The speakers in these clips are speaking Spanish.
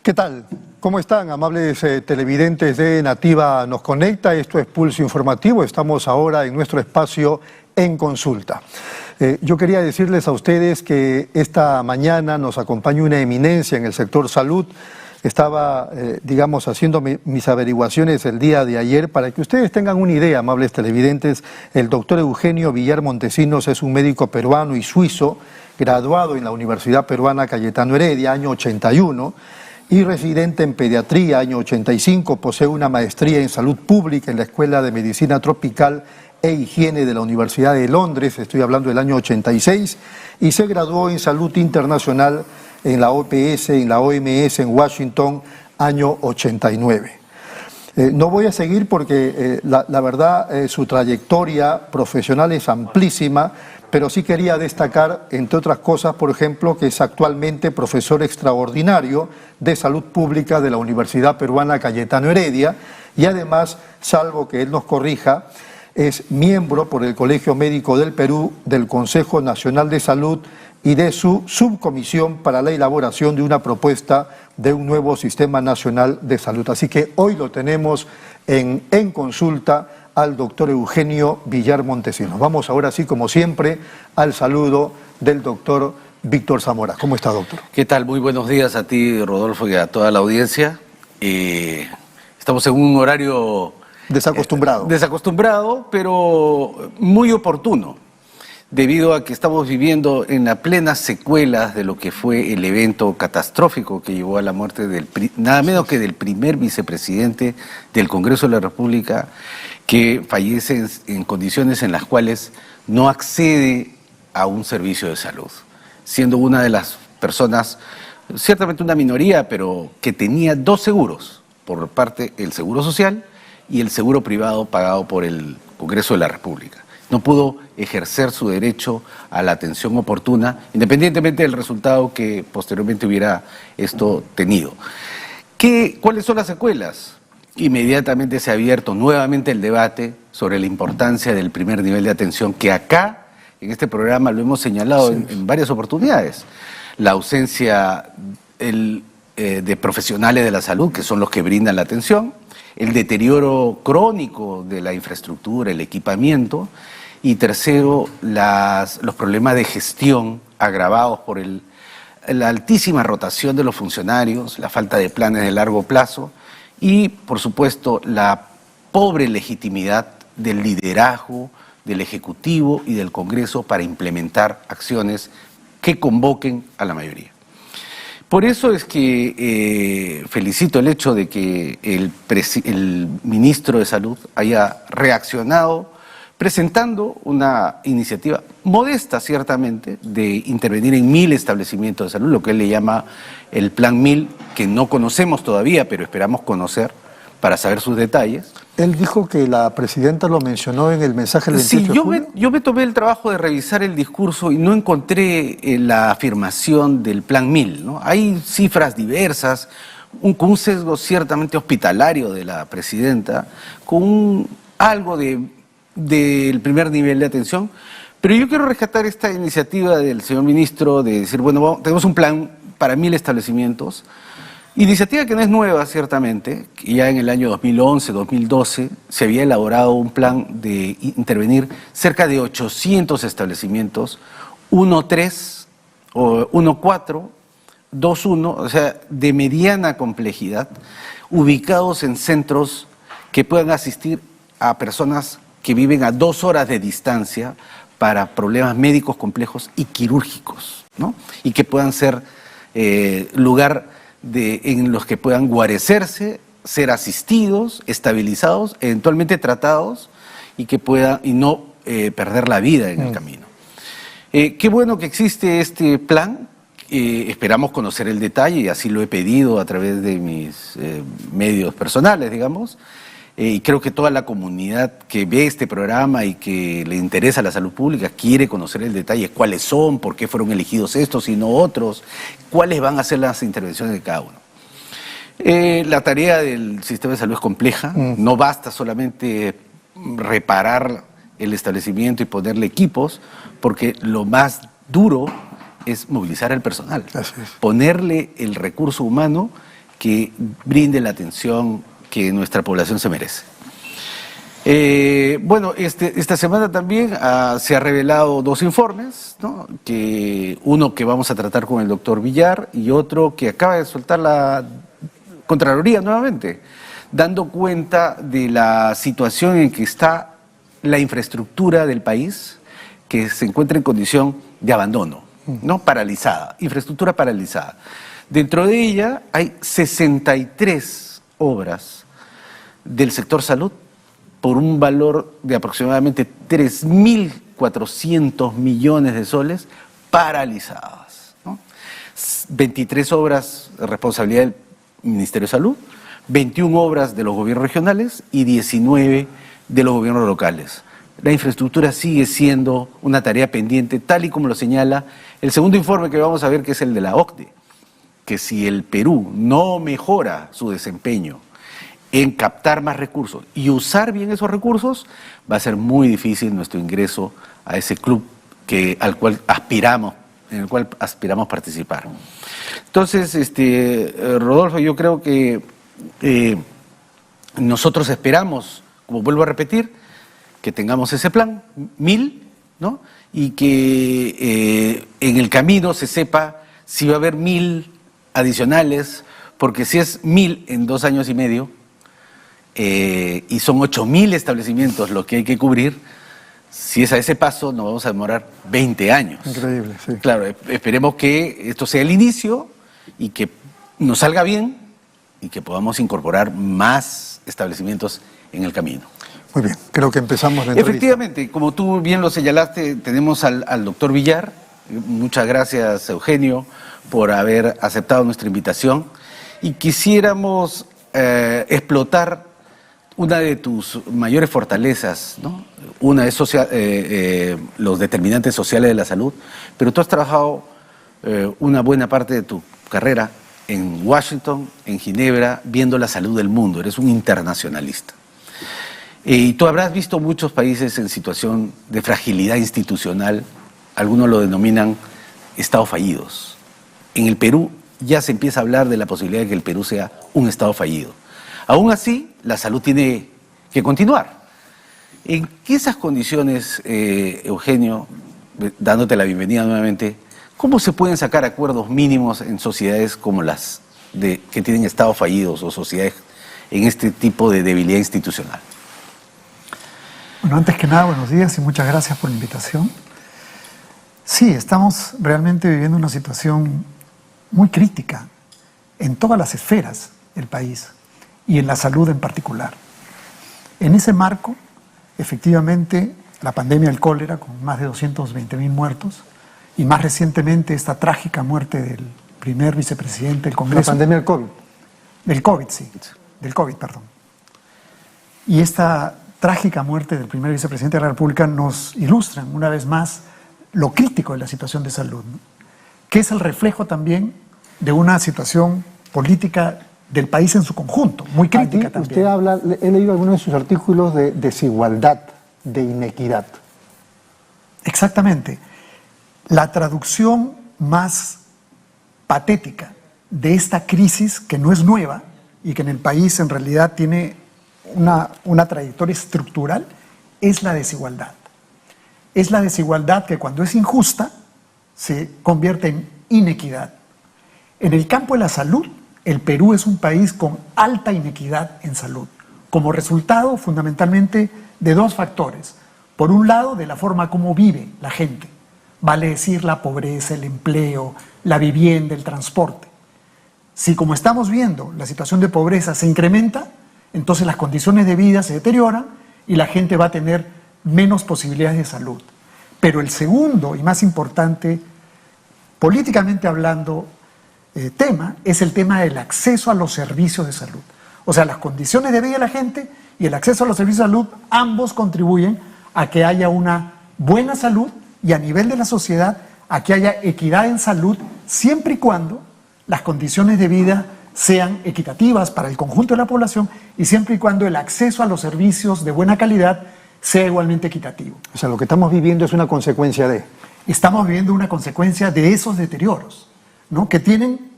¿Qué tal? ¿Cómo están, amables televidentes de Nativa Nos Conecta? Esto es Pulso Informativo. Estamos ahora en nuestro espacio En Consulta. Yo quería decirles a ustedes que esta mañana nos acompaña una eminencia en el sector salud. Estaba, haciendo mis averiguaciones el día de ayer para que ustedes tengan una idea, amables televidentes. El doctor Eugenio Villar Montesinos es un médico peruano y suizo, graduado en la Universidad Peruana Cayetano Heredia, año 81, y residente en pediatría, año 85, posee una maestría en salud pública en la Escuela de Medicina Tropical e Higiene de la Universidad de Londres, estoy hablando del año 86, y se graduó en salud internacional en la OPS, en la OMS en Washington, año 89. No voy a seguir porque la verdad su trayectoria profesional es amplísima, pero sí quería destacar, entre otras cosas, por ejemplo, que es actualmente profesor extraordinario de salud pública de la Universidad Peruana Cayetano Heredia y además, salvo que él nos corrija, es miembro por el Colegio Médico del Perú del Consejo Nacional de Salud y de su subcomisión para la elaboración de una propuesta de un nuevo Sistema Nacional de Salud. Así que hoy lo tenemos en consulta al doctor Eugenio Villar Montesinos. Vamos ahora sí, como siempre, al saludo del doctor Víctor Zamora. ¿Cómo está, doctor? ¿Qué tal? Muy buenos días a ti, Rodolfo, y a toda la audiencia. Estamos en un horario desacostumbrado, pero muy oportuno, debido a que estamos viviendo en la plena secuela de lo que fue el evento catastrófico que llevó a la muerte del nada menos que del primer vicepresidente del Congreso de la República, que fallece en condiciones en las cuales no accede a un servicio de salud, siendo una de las personas, ciertamente una minoría, pero que tenía dos seguros, por parte del Seguro Social y el seguro privado pagado por el Congreso de la República. No pudo ejercer su derecho a la atención oportuna, independientemente del resultado que posteriormente hubiera esto tenido. ¿Cuáles son las secuelas? Inmediatamente se ha abierto nuevamente el debate sobre la importancia del primer nivel de atención, que acá, en este programa, lo hemos señalado en varias oportunidades. La ausencia de profesionales de la salud, que son los que brindan la atención, el deterioro crónico de la infraestructura, el equipamiento, y tercero, los problemas de gestión agravados por la altísima rotación de los funcionarios, la falta de planes de largo plazo y, por supuesto, la pobre legitimidad del liderazgo del Ejecutivo y del Congreso para implementar acciones que convoquen a la mayoría. Por eso es que felicito el hecho de que el ministro de Salud haya reaccionado presentando una iniciativa modesta, ciertamente, de intervenir en 1000 establecimientos de salud, lo que él le llama el Plan 1000, que no conocemos todavía, pero esperamos conocer para saber sus detalles. Él dijo que la presidenta lo mencionó en el mensaje del 28 de julio. Yo me tomé el trabajo de revisar el discurso y no encontré la afirmación del Plan 1000, ¿no? Hay cifras diversas, con un sesgo ciertamente hospitalario de la presidenta, con algo del primer nivel de atención, pero yo quiero rescatar esta iniciativa del señor ministro de decir, bueno, tenemos un plan para 1000 establecimientos, iniciativa que no es nueva, ciertamente, que ya en el año 2011, 2012, se había elaborado un plan de intervenir cerca de 800 establecimientos, 1.3 o 1.4, 2.1, o sea, de mediana complejidad, ubicados en centros que puedan asistir a personas que viven a 2 horas de distancia para problemas médicos complejos y quirúrgicos, ¿no? Y que puedan ser lugar en los que puedan guarecerse, ser asistidos, estabilizados, eventualmente tratados y no perder la vida en el camino. Qué bueno que existe este plan. Esperamos conocer el detalle y así lo he pedido a través de mis medios personales, digamos. Y creo que toda la comunidad que ve este programa y que le interesa la salud pública quiere conocer el detalle, cuáles son, por qué fueron elegidos estos y no otros, cuáles van a ser las intervenciones de cada uno. La tarea del sistema de salud es compleja, no basta solamente reparar el establecimiento y ponerle equipos, porque lo más duro es movilizar al personal, ponerle el recurso humano que brinde la atención que nuestra población se merece. Bueno, esta semana también se ha revelado 2 informes, ¿no? Uno que vamos a tratar con el doctor Villar y otro que acaba de soltar la Contraloría nuevamente, dando cuenta de la situación en que está la infraestructura del país, que se encuentra en condición de abandono, ¿no? Paralizada, infraestructura paralizada. Dentro de ella hay 63 obras del sector salud por un valor de aproximadamente 3.400 millones de soles paralizadas, ¿no? 23 obras de responsabilidad del Ministerio de Salud, 21 obras de los gobiernos regionales y 19 de los gobiernos locales. La infraestructura sigue siendo una tarea pendiente, tal y como lo señala el segundo informe que vamos a ver, que es el de la OCDE, que si el Perú no mejora su desempeño en captar más recursos y usar bien esos recursos, va a ser muy difícil nuestro ingreso a ese club en el cual aspiramos participar. Entonces, Rodolfo, yo creo que nosotros esperamos, como vuelvo a repetir, que tengamos ese plan, 1.000, ¿no? Y que en el camino se sepa si va a haber 1.000 adicionales, porque si es 1.000 en 2 años y medio, y son 8.000 establecimientos lo que hay que cubrir, si es a ese paso nos vamos a demorar 20 años. Increíble, sí. Claro, esperemos que esto sea el inicio y que nos salga bien y que podamos incorporar más establecimientos en el camino. Muy bien, creo que empezamos la entrevista. Efectivamente, como tú bien lo señalaste, tenemos al doctor Villar. Muchas gracias, Eugenio, por haber aceptado nuestra invitación. Y quisiéramos explotar una de tus mayores fortalezas, ¿no? Una es los determinantes sociales de la salud, pero tú has trabajado una buena parte de tu carrera en Washington, en Ginebra, viendo la salud del mundo. Eres un internacionalista. Y tú habrás visto muchos países en situación de fragilidad institucional, algunos lo denominan estados fallidos. En el Perú ya se empieza a hablar de la posibilidad de que el Perú sea un estado fallido. Aún así, la salud tiene que continuar. En esas condiciones, Eugenio, dándote la bienvenida nuevamente, ¿cómo se pueden sacar acuerdos mínimos en sociedades como las que tienen estados fallidos o sociedades en este tipo de debilidad institucional? Bueno, antes que nada, buenos días y muchas gracias por la invitación. Sí, estamos realmente viviendo una situación muy crítica en todas las esferas del país y en la salud en particular. En ese marco, efectivamente, la pandemia del cólera, con más de 220.000 muertos, y más recientemente esta trágica muerte del primer vicepresidente del Congreso. La pandemia del COVID. Del COVID, sí. Del COVID, perdón. Y esta trágica muerte del primer vicepresidente de la República nos ilustran una vez más lo crítico de la situación de salud, ¿no? Que es el reflejo también de una situación política del país en su conjunto, muy crítica también. Usted habla, he leído algunos de sus artículos de desigualdad, de inequidad. Exactamente. La traducción más patética de esta crisis, que no es nueva y que en el país en realidad tiene una trayectoria estructural, es la desigualdad. Es la desigualdad que cuando es injusta se convierte en inequidad. En el campo de la salud, el Perú es un país con alta inequidad en salud, como resultado fundamentalmente de 2 factores. Por un lado, de la forma como vive la gente, vale decir la pobreza, el empleo, la vivienda, el transporte. Si, como estamos viendo, la situación de pobreza se incrementa, entonces las condiciones de vida se deterioran y la gente va a tener menos posibilidades de salud. Pero el segundo y más importante, políticamente hablando, tema es el tema del acceso a los servicios de salud. O sea, las condiciones de vida de la gente y el acceso a los servicios de salud, ambos contribuyen a que haya una buena salud y a nivel de la sociedad a que haya equidad en salud, siempre y cuando las condiciones de vida sean equitativas para el conjunto de la población y siempre y cuando el acceso a los servicios de buena calidad sea igualmente equitativo. O sea, lo que estamos viviendo es una consecuencia de... Estamos viviendo una consecuencia de esos deterioros, ¿no? Que tienen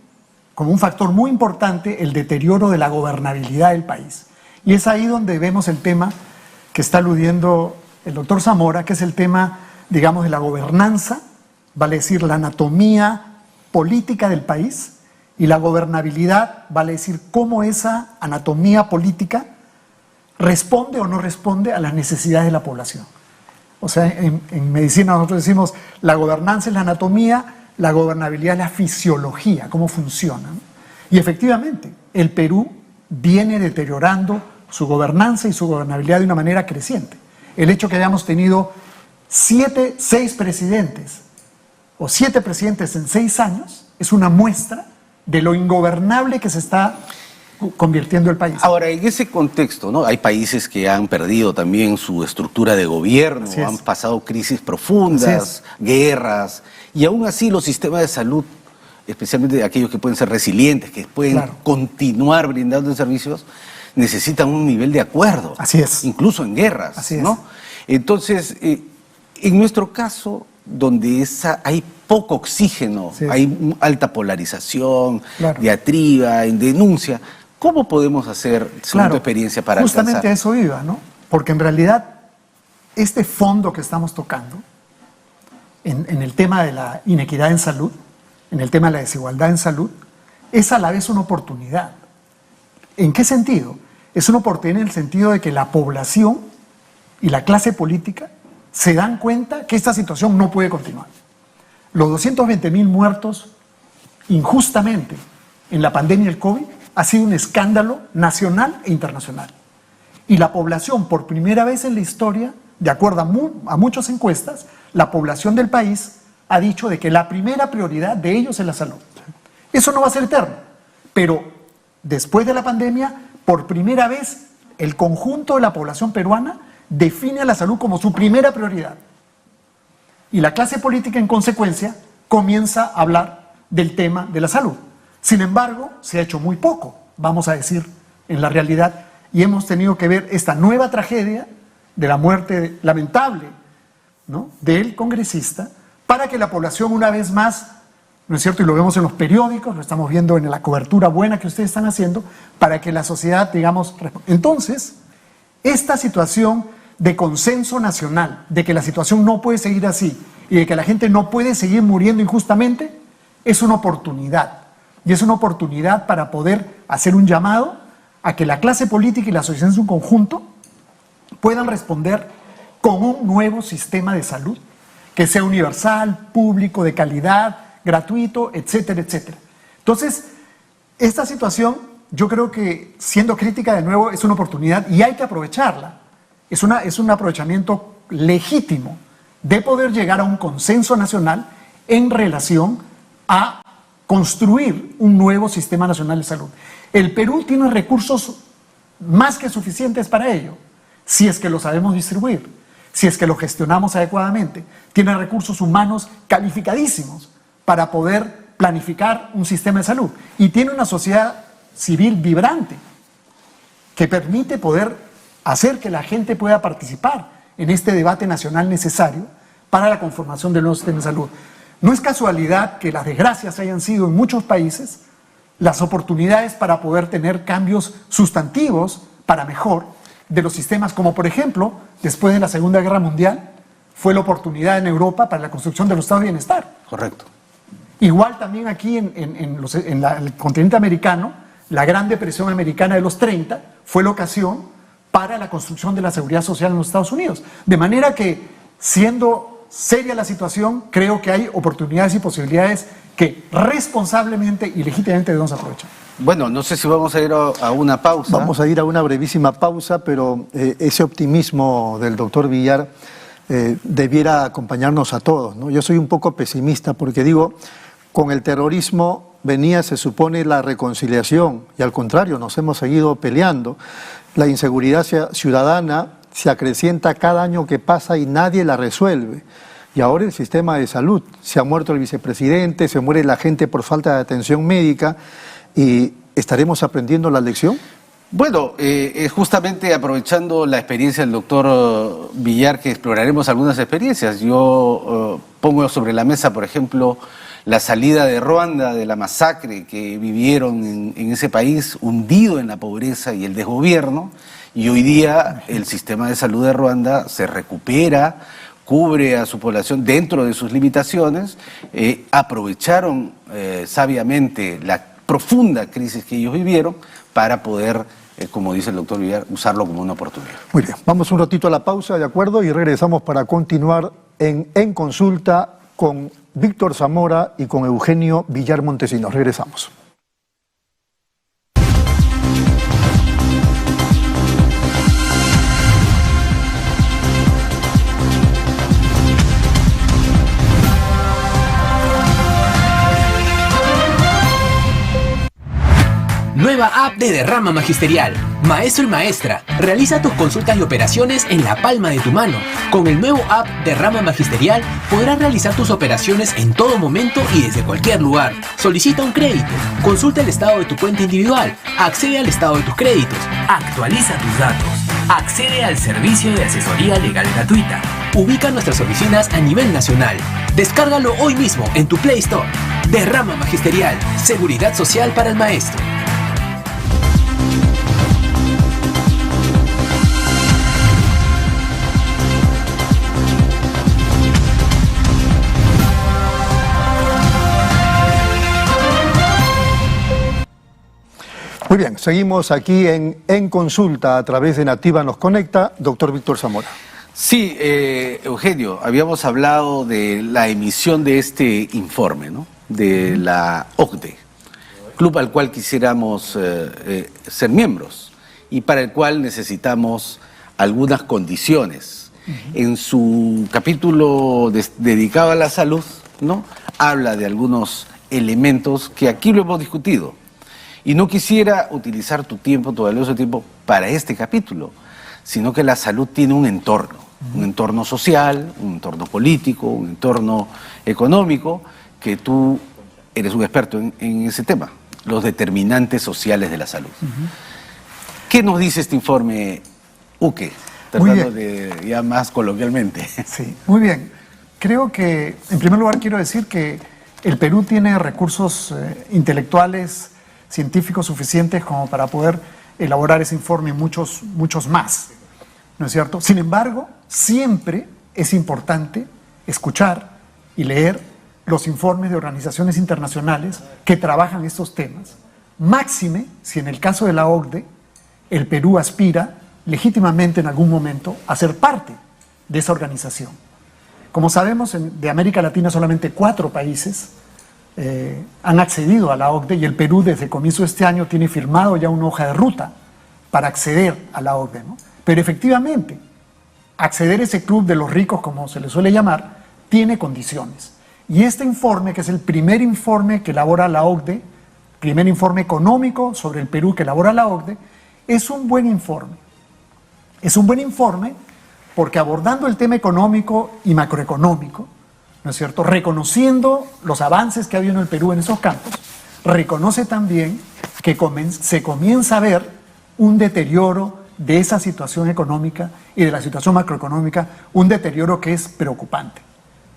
como un factor muy importante el deterioro de la gobernabilidad del país. Y es ahí donde vemos el tema que está aludiendo el doctor Zamora, que es el tema, digamos, de la gobernanza, vale decir, la anatomía política del país, y la gobernabilidad, vale decir, cómo esa anatomía política responde o no responde a las necesidades de la población. O sea, en medicina nosotros decimos, la gobernanza es la anatomía, la gobernabilidad es la fisiología, cómo funciona. Y efectivamente, el Perú viene deteriorando su gobernanza y su gobernabilidad de una manera creciente. El hecho que hayamos tenido 6 presidentes o 7 presidentes en 6 años es una muestra de lo ingobernable que se está convirtiendo el país. Ahora, en ese contexto, ¿no? Hay países que han perdido también su estructura de gobierno, han pasado crisis profundas, guerras, y aún así los sistemas de salud, especialmente aquellos que pueden ser resilientes, que pueden continuar brindando servicios, necesitan un nivel de acuerdo. Así es. Incluso en guerras, Así es. ¿no? Entonces, en nuestro caso, donde hay poco oxígeno, hay alta polarización, diatriba, denuncia, ¿cómo podemos hacer, según tu experiencia, para justamente alcanzar? a eso iba, ¿no? Porque en realidad, este fondo que estamos tocando, en el tema de la inequidad en salud, en el tema de la desigualdad en salud, es a la vez una oportunidad. ¿En qué sentido? Es una oportunidad en el sentido de que la población y la clase política se dan cuenta que esta situación no puede continuar. Los 220.000 muertos injustamente en la pandemia del COVID ha sido un escándalo nacional e internacional. Y la población, por primera vez en la historia, de acuerdo a muchas encuestas, la población del país ha dicho de que la primera prioridad de ellos es la salud. Eso no va a ser eterno, pero después de la pandemia, por primera vez, el conjunto de la población peruana define a la salud como su primera prioridad. Y la clase política, en consecuencia, comienza a hablar del tema de la salud. Sin embargo, se ha hecho muy poco, vamos a decir, en la realidad, y hemos tenido que ver esta nueva tragedia de la muerte lamentable, ¿no?, del congresista, para que la población una vez más, ¿no es cierto?, y lo vemos en los periódicos, lo estamos viendo en la cobertura buena que ustedes están haciendo, para que la sociedad, digamos, responda. Entonces, esta situación de consenso nacional, de que la situación no puede seguir así y de que la gente no puede seguir muriendo injustamente, es una oportunidad. Y es una oportunidad para poder hacer un llamado a que la clase política y la sociedad en su conjunto puedan responder con un nuevo sistema de salud que sea universal, público, de calidad, gratuito, etcétera, etcétera. Entonces, esta situación, yo creo que, siendo crítica de nuevo, es una oportunidad y hay que aprovecharla. Es un aprovechamiento legítimo de poder llegar a un consenso nacional en relación a construir un nuevo sistema nacional de salud. El Perú tiene recursos más que suficientes para ello, si es que lo sabemos distribuir, si es que lo gestionamos adecuadamente. Tiene recursos humanos calificadísimos para poder planificar un sistema de salud. Y tiene una sociedad civil vibrante que permite poder hacer que la gente pueda participar en este debate nacional necesario para la conformación del nuevo sistema de salud. No es casualidad que las desgracias hayan sido en muchos países las oportunidades para poder tener cambios sustantivos para mejor de los sistemas, como por ejemplo, después de la Segunda Guerra Mundial, fue la oportunidad en Europa para la construcción de los estados de bienestar. Correcto. Igual también aquí en el continente americano, la Gran Depresión Americana de los 30 fue la ocasión para la construcción de la seguridad social en los Estados Unidos. De manera que, siendo seria la situación, creo que hay oportunidades y posibilidades que responsablemente y legítimamente debemos aprovechar. Bueno, no sé si vamos a ir a una pausa. Vamos a ir a una brevísima pausa, pero ese optimismo del doctor Villar debiera acompañarnos a todos, ¿no? Yo soy un poco pesimista porque digo, con el terrorismo venía, se supone, la reconciliación y al contrario, nos hemos seguido peleando. La inseguridad ciudadana se acrecienta cada año que pasa y nadie la resuelve. Y ahora el sistema de salud, se ha muerto el vicepresidente, se muere la gente por falta de atención médica y ¿estaremos aprendiendo la lección? Bueno, justamente aprovechando la experiencia del doctor Villar, que exploraremos algunas experiencias. Yo pongo sobre la mesa, por ejemplo, la salida de Ruanda, de la masacre que vivieron en ese país, hundido en la pobreza y el desgobierno, y hoy día el sistema de salud de Ruanda se recupera, cubre a su población dentro de sus limitaciones, aprovecharon sabiamente la profunda crisis que ellos vivieron para poder, como dice el doctor Villar, usarlo como una oportunidad. Muy bien, vamos un ratito a la pausa, ¿de acuerdo? Y regresamos para continuar en Consulta con Víctor Zamora y con Eugenio Villar Montesinos. Regresamos. Nueva app de Derrama Magisterial. Maestro y maestra, realiza tus consultas y operaciones en la palma de tu mano. Con el nuevo app Derrama Magisterial podrás realizar tus operaciones en todo momento y desde cualquier lugar. Solicita un crédito, consulta el estado de tu cuenta individual, accede al estado de tus créditos, actualiza tus datos, accede al servicio de asesoría legal gratuita. Ubica nuestras oficinas a nivel nacional. Descárgalo hoy mismo en tu Play Store. Derrama Magisterial, seguridad social para el maestro. Muy bien, seguimos aquí en Consulta a través de Nativa Nos Conecta. Doctor Víctor Zamora. Sí, Eugenio, habíamos hablado de la emisión de este informe, ¿no? De la OCDE, club al cual quisiéramos ser miembros y para el cual necesitamos algunas condiciones. En su capítulo dedicado a la salud, ¿no? Habla de algunos elementos que aquí lo hemos discutido. Y no quisiera utilizar tu valioso tiempo para este capítulo, sino que la salud tiene un entorno social, un entorno político, un entorno económico, que tú eres un experto en ese tema, los determinantes sociales de la salud. ¿Qué nos dice este informe, Uke? Tratando de ya más coloquialmente. Sí, muy bien. Creo que, en primer lugar, quiero decir que el Perú tiene recursos intelectuales, científicos suficientes como para poder elaborar ese informe y muchos más, ¿no es cierto? Sin embargo, siempre es importante escuchar y leer los informes de organizaciones internacionales que trabajan estos temas. Máxime, si en el caso de la OCDE, el Perú aspira legítimamente en algún momento a ser parte de esa organización. Como sabemos, de América Latina solamente 4 países han accedido a la OCDE y el Perú desde el comienzo de este año tiene firmado ya una hoja de ruta para acceder a la OCDE, ¿no? Pero efectivamente, acceder a ese club de los ricos, como se le suele llamar, tiene condiciones. Y este informe, que es el primer informe que elabora la OCDE, primer informe económico sobre el Perú que elabora la OCDE, es un buen informe. Es un buen informe porque abordando el tema económico y macroeconómico, ¿no es cierto?, reconociendo los avances que ha habido en el Perú en esos campos, reconoce también que se comienza a ver un deterioro de esa situación económica y de la situación macroeconómica, un deterioro que es preocupante,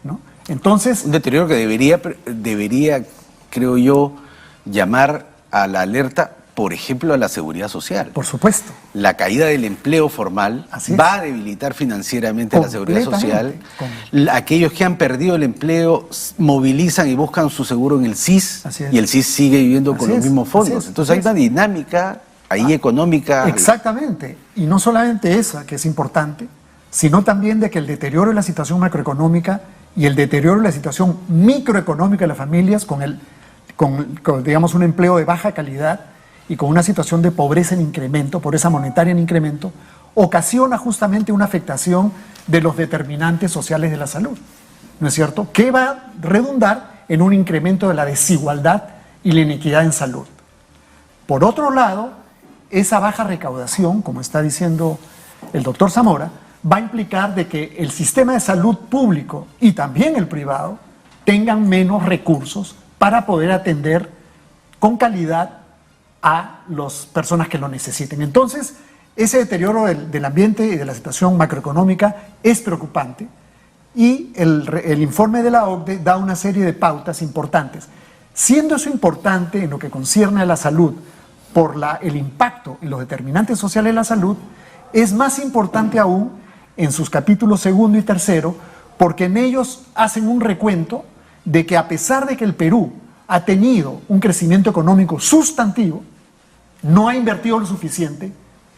¿no? Entonces, un deterioro que debería, creo yo, llamar a la alerta, por ejemplo, a la seguridad social. Por supuesto. La caída del empleo formal va a debilitar financieramente la seguridad social. Aquellos que han perdido el empleo movilizan y buscan su seguro en el CIS y el CIS sigue viviendo con los mismos fondos. Entonces hay una dinámica ahí económica. Exactamente. Y no solamente esa, que es importante, sino también de que el deterioro de la situación macroeconómica y el deterioro de la situación microeconómica de las familias con digamos, un empleo de baja calidad y con una situación de pobreza en incremento, pobreza monetaria en incremento, ocasiona justamente una afectación de los determinantes sociales de la salud, ¿no es cierto?, que va a redundar en un incremento de la desigualdad y la inequidad en salud. Por otro lado, esa baja recaudación, como está diciendo el doctor Zamora, va a implicar de que el sistema de salud público y también el privado tengan menos recursos para poder atender con calidad a las personas que lo necesiten. Entonces, ese deterioro del ambiente y de la situación macroeconómica es preocupante y el informe de la OCDE da una serie de pautas importantes. Siendo eso importante en lo que concierne a la salud, por el impacto y los determinantes sociales de la salud, es más importante aún en sus capítulos 2 y 3, porque en ellos hacen un recuento de que a pesar de que el Perú ha tenido un crecimiento económico sustantivo, no ha invertido lo suficiente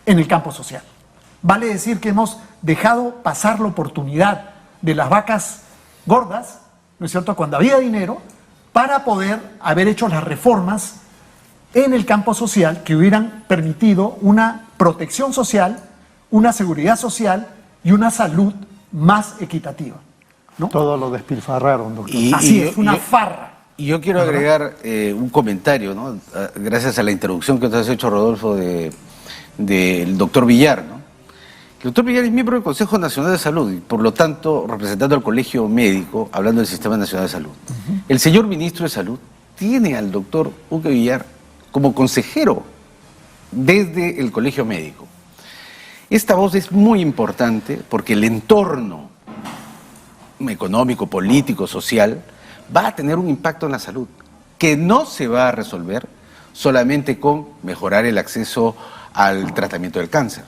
en el campo social. Vale decir que hemos dejado pasar la oportunidad de las vacas gordas, ¿no es cierto?, cuando había dinero, para poder haber hecho las reformas en el campo social que hubieran permitido una protección social, una seguridad social y una salud más equitativa, ¿no? Todo lo despilfarraron, doctor. Así es, una farra. Y yo quiero agregar un comentario, ¿no? Gracias a la introducción que te has hecho, Rodolfo, del doctor Villar, ¿no? El doctor Villar es miembro del Consejo Nacional de Salud y, por lo tanto, representando al Colegio Médico, hablando del Sistema Nacional de Salud. El señor ministro de Salud tiene al doctor Hugo Villar como consejero desde el Colegio Médico. Esta voz es muy importante porque el entorno económico, político, social, va a tener un impacto en la salud que no se va a resolver solamente con mejorar el acceso al tratamiento del cáncer.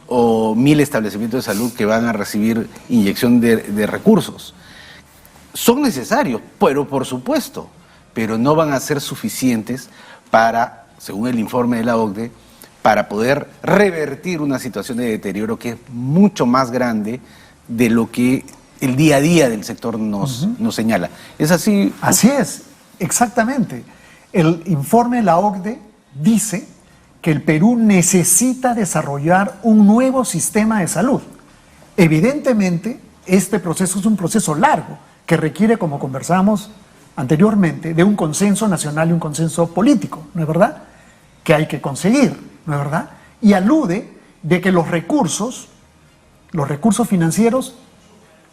O 1000 establecimientos de salud que van a recibir inyección de recursos. Son necesarios, pero por supuesto, pero no van a ser suficientes para, según el informe de la OCDE, para poder revertir una situación de deterioro que es mucho más grande de lo que el día a día del sector nos señala. ¿Es así? Así es, exactamente. El informe de la OCDE dice que el Perú necesita desarrollar un nuevo sistema de salud. Evidentemente, este proceso es un proceso largo que requiere, como conversamos anteriormente, de un consenso nacional y un consenso político, ¿no es verdad?, que hay que conseguir, ¿no es verdad? Y alude de que los recursos financieros,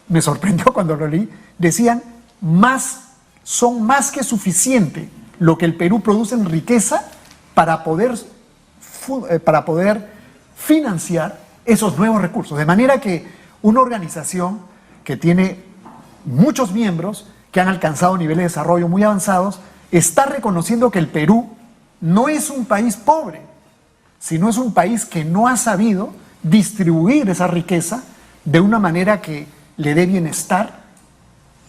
me sorprendió cuando lo leí, decían, son más que suficiente lo que el Perú produce en riqueza para poder financiar esos nuevos recursos. De manera que una organización que tiene muchos miembros, que han alcanzado niveles de desarrollo muy avanzados, está reconociendo que el Perú no es un país pobre, sino es un país que no ha sabido distribuir esa riqueza de una manera que le dé bienestar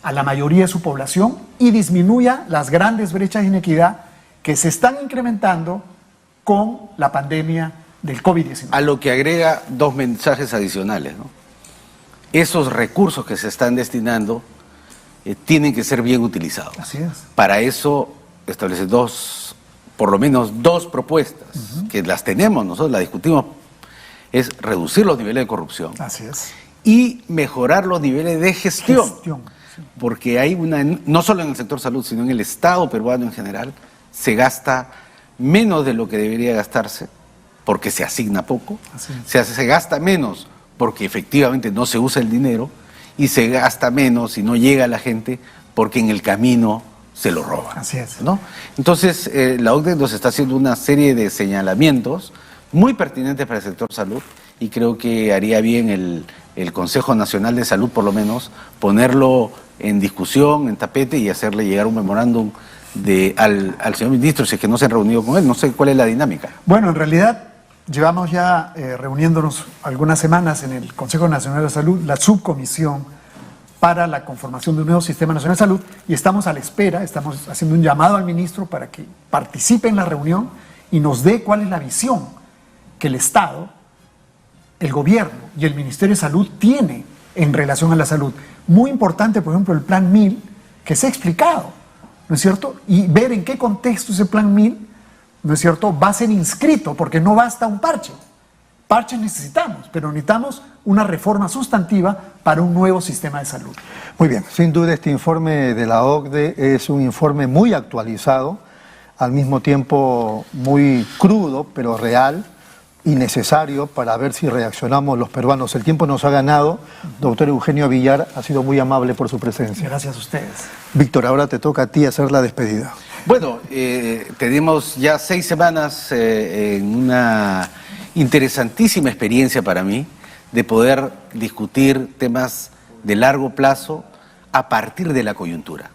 a la mayoría de su población y disminuya las grandes brechas de inequidad que se están incrementando con la pandemia del COVID-19. A lo que agrega 2 mensajes adicionales, ¿no? Esos recursos que se están destinando tienen que ser bien utilizados. Así es. Para eso establece por lo menos dos propuestas, que las tenemos, nosotros las discutimos, es reducir los niveles de corrupción. Así es. Y mejorar los niveles de gestión. Sí. Porque hay no solo en el sector salud, sino en el Estado peruano en general, se gasta menos de lo que debería gastarse, porque se asigna poco, se gasta menos porque efectivamente no se usa el dinero, y se gasta menos y no llega a la gente porque en el camino se lo roban. Así es. ¿No? Entonces, la OCDE nos está haciendo una serie de señalamientos muy pertinentes para el sector salud, y creo que haría bien el Consejo Nacional de Salud, por lo menos, ponerlo en discusión, en tapete, y hacerle llegar un memorándum al señor ministro, si es que no se han reunido con él. No sé cuál es la dinámica. Bueno, en realidad llevamos ya reuniéndonos algunas semanas en el Consejo Nacional de Salud, la subcomisión para la conformación de un nuevo Sistema Nacional de Salud, y estamos a la espera, estamos haciendo un llamado al ministro para que participe en la reunión y nos dé cuál es la visión que el Estado, el gobierno y el Ministerio de Salud tiene en relación a la salud. Muy importante, por ejemplo, el Plan 1000, que se ha explicado, ¿no es cierto? Y ver en qué contexto ese Plan 1000, ¿no es cierto?, va a ser inscrito, porque no basta un parche. Parches necesitamos, pero necesitamos una reforma sustantiva para un nuevo sistema de salud. Muy bien, sin duda este informe de la OCDE es un informe muy actualizado, al mismo tiempo muy crudo, pero real y necesario para ver si reaccionamos los peruanos. El tiempo nos ha ganado. Doctor Eugenio Villar, ha sido muy amable por su presencia. Gracias a ustedes. Víctor, ahora te toca a ti hacer la despedida. Bueno, tenemos ya 6 semanas en una interesantísima experiencia para mí de poder discutir temas de largo plazo a partir de la coyuntura.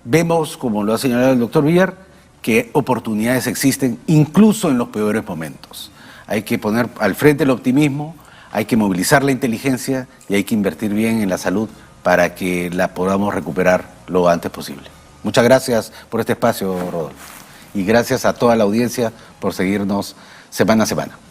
Vemos, como lo ha señalado el doctor Villar, que oportunidades existen incluso en los peores momentos. Hay que poner al frente el optimismo, hay que movilizar la inteligencia y hay que invertir bien en la salud para que la podamos recuperar lo antes posible. Muchas gracias por este espacio, Rodolfo. Y gracias a toda la audiencia por seguirnos semana a semana.